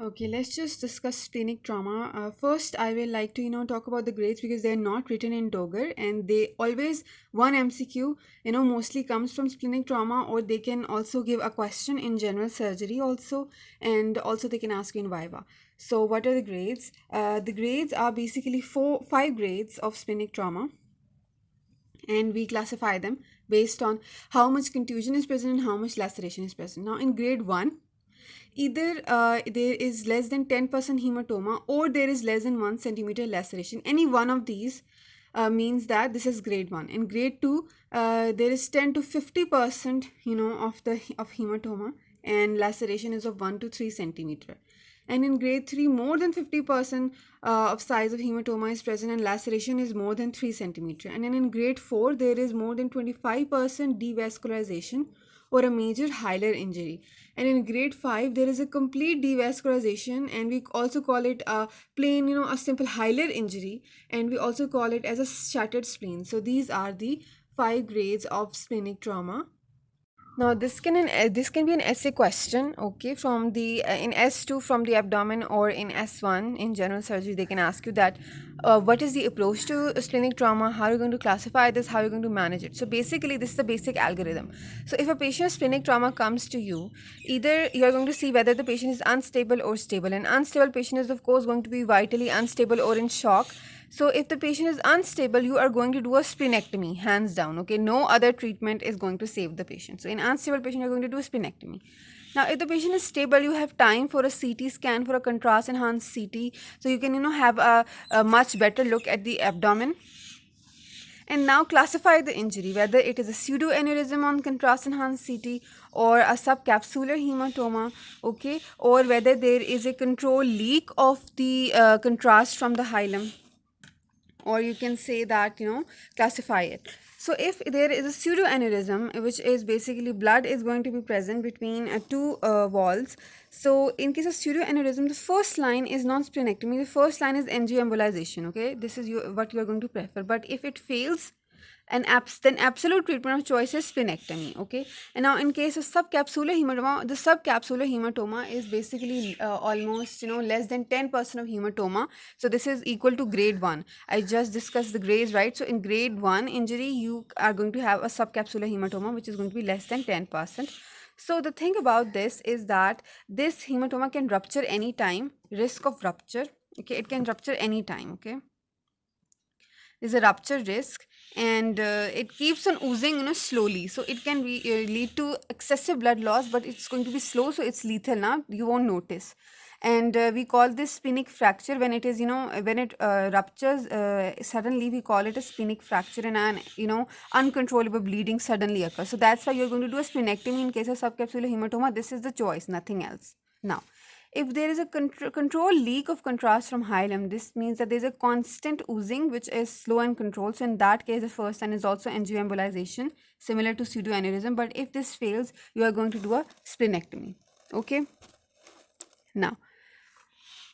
Okay, let's just discuss splenic trauma. First, I will like to talk about the grades because they're not written in Dogger, and they always one MCQ mostly comes from splenic trauma, or they can also give a question in general surgery also, and also they can ask you in Viva. So, what are the grades? The grades are basically five grades of splenic trauma, and we classify them based on how much contusion is present and how much laceration is present. Now, in grade one, either there is less than 10% hematoma or there is less than 1 centimeter laceration. Any one of these means that this is grade 1. In grade 2, there is 10 to 50% of hematoma, and laceration is of 1 to 3 centimeter. And in grade 3, more than 50% of size of hematoma is present and laceration is more than 3 centimeter. And then in grade 4, there is more than 25% devascularization or a major hilar injury. And in grade 5, there is a complete devascularization, and we also call it a plain, a simple hilar injury, and we also call it as a shattered spleen. So these are the five grades of splenic trauma. Now this can be an essay question, okay, from the in S2 from the abdomen, or in S1 in general surgery they can ask you that what is the approach to splenic trauma, how are you going to classify this, how are you going to manage it. So basically this is the basic algorithm. So if a patient with splenic trauma comes to you, either you are going to see whether the patient is unstable or stable. An unstable patient is of course going to be vitally unstable or in shock. So if the patient is unstable, you are going to do a splenectomy, hands down. Okay, no other treatment is going to save the patient. So in unstable patient, you're going to do a splenectomy. Now, if the patient is stable, you have time for a CT scan, for a contrast enhanced CT, so you can have a much better look at the abdomen. And now classify the injury, whether it is a pseudoaneurysm on contrast enhanced CT or a subcapsular hematoma, okay, or whether there is a control leak of the contrast from the hilum, or you can say that classify it. So if there is a pseudoaneurysm, which is basically blood is going to be present between two walls. So in case of pseudoaneurysm, the first line is non-splenectomy, the first line is angioembolization. Okay, this is what you are going to prefer. But if it fails, then absolute treatment of choice is splenectomy. Okay, and now in case of subcapsular hematoma, the subcapsular hematoma is basically almost less than 10% of hematoma. So this is equal to grade 1. I just discussed the grades, right? So in grade 1 injury, you are going to have a subcapsular hematoma, which is going to be less than 10%. So the thing about this is that this hematoma can rupture anytime. Risk of rupture, okay, it can rupture anytime. Okay, there's a rupture risk, and it keeps on oozing slowly, so it can lead to excessive blood loss, but it's going to be slow, so it's lethal. Now you won't notice. And we call this splenic fracture when it is when it ruptures suddenly. We call it a splenic fracture, and an uncontrollable bleeding suddenly occurs. So that's why you're going to do a splenectomy in case of subcapsular hematoma. This is the choice, nothing else. Now, if there is a control leak of contrast from hilum, this means that there is a constant oozing which is slow and controlled. So in that case, the first sign is also angioembolization, similar to pseudoaneurysm. But if this fails, you are going to do a splenectomy. Okay. Now,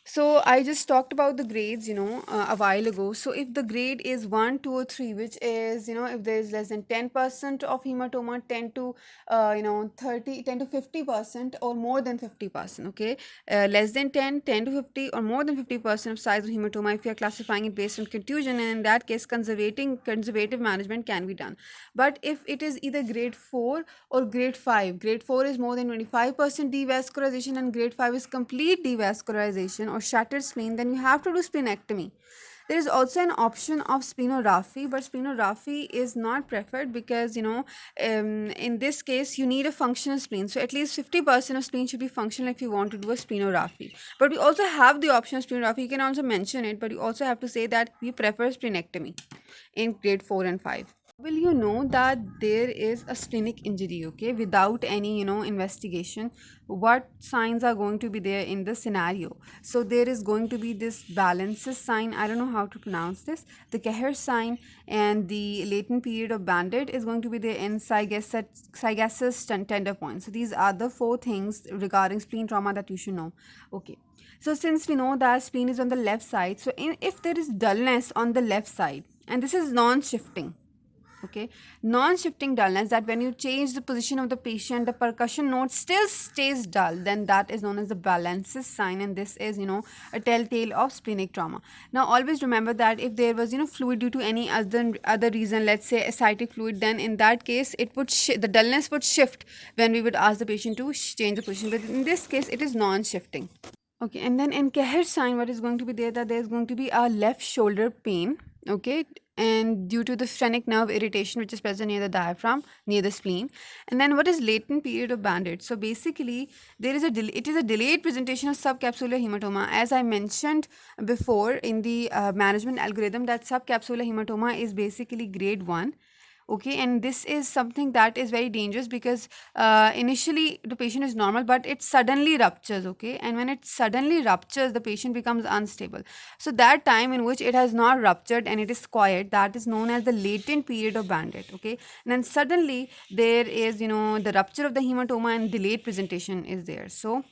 so I just talked about the grades, a while ago. So if the grade is 1, 2, or 3, which is, if there is less than 10% of hematoma, 10 to, 30, 10 to 50%, or more than 50%, okay? Less than 10, 10 to 50, or more than 50% of size of hematoma, if you are classifying it based on contusion, and in that case, conservative management can be done. But if it is either grade 4 or grade 4 is more than 25% devascularization, and grade 5 is complete devascularization or shattered spleen, then you have to do splenectomy. There is also an option of splenography, but splenography is not preferred because in this case you need a functional spleen. So at least 50% of spleen should be functional if you want to do a splenography. But we also have the option of splenography. You can also mention it, but you also have to say that we prefer splenectomy in grade 4 and 5. Will you know that there is a splenic injury, okay, without any investigation? What signs are going to be there in the scenario? So there is going to be this balances sign, I don't know how to pronounce this, the Keher sign, and the latent period of bandit is going to be there in Seiges's tender point. So these are the four things regarding spleen trauma that you should know. Okay, so since we know that spleen is on the left side, so if there is dullness on the left side, and this is non-shifting, Okay, non-shifting dullness, that when you change the position of the patient, the percussion note still stays dull, then that is known as the balances sign, and this is, a telltale of splenic trauma. Now always remember that if there was, fluid due to any other reason, let's say ascitic fluid, then in that case it would the dullness would shift when we would ask the patient to change the position, but in this case it is non-shifting. Okay, and then in Keher sign, what is going to be there, that there's going to be a left shoulder pain, okay, and due to the phrenic nerve irritation which is present near the diaphragm, near the spleen. And then what is latent period of bandage? So basically, it is a delayed presentation of subcapsular hematoma. As I mentioned before in the management algorithm, that subcapsular hematoma is basically grade 1. Okay, and this is something that is very dangerous because initially the patient is normal, but it suddenly ruptures. Okay, and when it suddenly ruptures, the patient becomes unstable. So that time in which it has not ruptured and it is quiet, that is known as the latent period of bandit. Okay, and then suddenly there is, the rupture of the hematoma and delayed presentation is there. So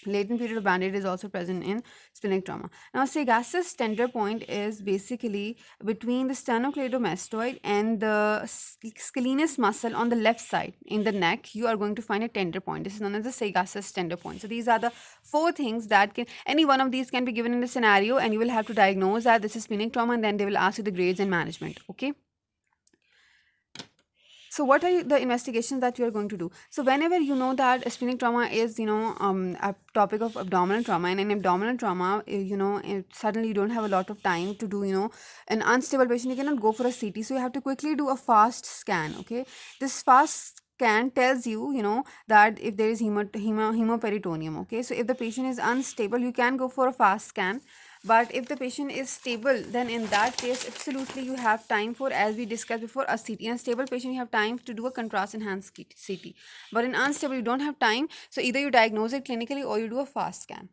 latent period of bandage is also present in splenic trauma. Now, Sagacious tender point is basically between the sternocleidomastoid and the scalenus muscle on the left side in the neck. You are going to find a tender point. This is known as the Sagacious tender point. So these are the four things that any one of these can be given in the scenario, and you will have to diagnose that this is splenic trauma, and then they will ask you the grades and management. Okay. So what are the investigations that you are going to do? So whenever you know that splenic trauma is, a topic of abdominal trauma, and in abdominal trauma, suddenly you don't have a lot of time to do, an unstable patient, you cannot go for a CT. So you have to quickly do a fast scan, okay? This fast scan tells you, that if there is hemoperitoneum, okay? So if the patient is unstable, you can go for a fast scan. But if the patient is stable, then in that case, absolutely you have time for, as we discussed before, a CT. In a stable patient, you have time to do a contrast enhanced CT. But in unstable, you don't have time. So either you diagnose it clinically or you do a fast scan.